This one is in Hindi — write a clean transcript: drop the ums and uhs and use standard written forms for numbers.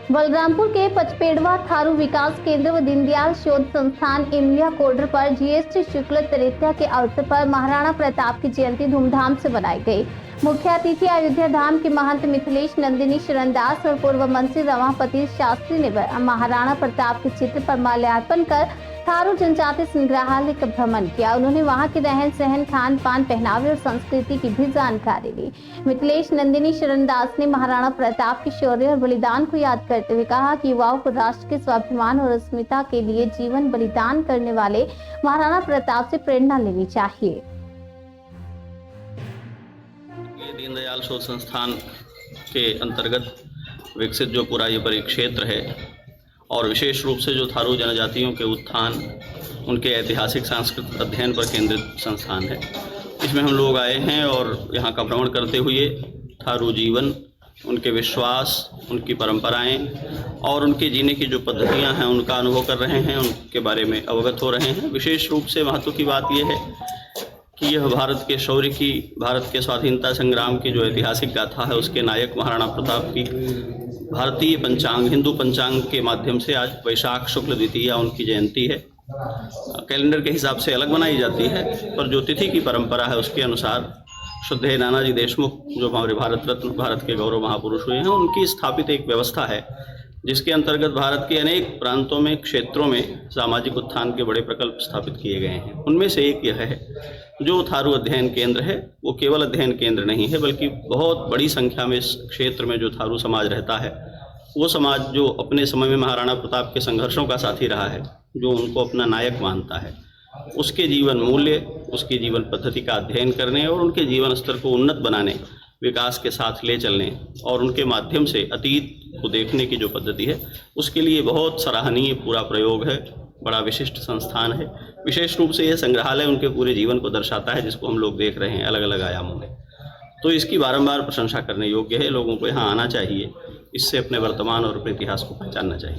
बलरामपुर के पचपेड़वा थारू विकास केंद्र व दीनदयाल शोध संस्थान इमलिया कोडर पर जीएसटी शुक्ल तृतीया के अवसर पर महाराणा प्रताप की जयंती धूमधाम से मनाई गई। मुख्य अतिथि अयोध्या धाम के महंत मिथिलेश नंदिनी शरणदास और पूर्व मंत्री रमापति शास्त्री ने महाराणा प्रताप के चित्र पर माल्यार्पण कर थारू जनजाति संग्रहालय का भ्रमण किया। उन्होंने वहां के रहन सहन, खान पान, पहनावे और संस्कृति की भी जानकारी ली। मिथिलेश नंदिनी शरणदास ने महाराणा प्रताप के शौर्य और बलिदान को याद करते हुए कहा कि युवाओं को राष्ट्र के स्वाभिमान और अस्मिता के लिए जीवन बलिदान करने वाले महाराणा प्रताप से प्रेरणा लेनी चाहिए। दीनदयाल शोध संस्थान के अंतर्गत विकसित जो पूरा ये परिक्षेत्र है और विशेष रूप से जो थारू जनजातियों के उत्थान, उनके ऐतिहासिक सांस्कृतिक अध्ययन पर केंद्रित संस्थान है, इसमें हम लोग आए हैं और यहाँ का भ्रमण करते हुए थारू जीवन, उनके विश्वास, उनकी परंपराएं और उनके जीने की जो पद्धतियां हैं उनका अनुभव कर रहे हैं, उनके बारे में अवगत हो रहे हैं। विशेष रूप से महत्व की बात यह है कि यह भारत के शौर्य की, भारत के स्वाधीनता संग्राम की जो ऐतिहासिक गाथा है उसके नायक महाराणा प्रताप की भारतीय पंचांग, हिंदू पंचांग के माध्यम से आज वैशाख शुक्ल द्वितीया उनकी जयंती है। कैलेंडर के हिसाब से अलग बनाई जाती है, पर जो तिथि की परंपरा है उसके अनुसार श्रद्धेय नानाजी देशमुख, जो हमारे भारत रत्न, भारत के गौरव महापुरुष हुए हैं, उनकी स्थापित एक व्यवस्था है जिसके अंतर्गत भारत के अनेक प्रांतों में, क्षेत्रों में सामाजिक उत्थान के बड़े प्रकल्प स्थापित किए गए हैं। उनमें से एक यह है जो थारू अध्ययन केंद्र है। वो केवल अध्ययन केंद्र नहीं है बल्कि बहुत बड़ी संख्या में इस क्षेत्र में जो थारू समाज रहता है, वो समाज जो अपने समय में महाराणा प्रताप के संघर्षों का साथी रहा है, जो उनको अपना नायक मानता है, उसके जीवन मूल्य, उसकी जीवन पद्धति का अध्ययन करने और उनके जीवन स्तर को उन्नत बनाने, विकास के साथ ले चलने और उनके माध्यम से अतीत को देखने की जो पद्धति है, उसके लिए बहुत सराहनीय पूरा प्रयोग है, बड़ा विशिष्ट संस्थान है। विशेष रूप से यह संग्रहालय उनके पूरे जीवन को दर्शाता है, जिसको हम लोग देख रहे हैं अलग अलग आयामों में। तो इसकी बारंबार प्रशंसा करने योग्य है। लोगों को यहाँ आना चाहिए, इससे अपने वर्तमान और अपने इतिहास को पहचानना चाहिए।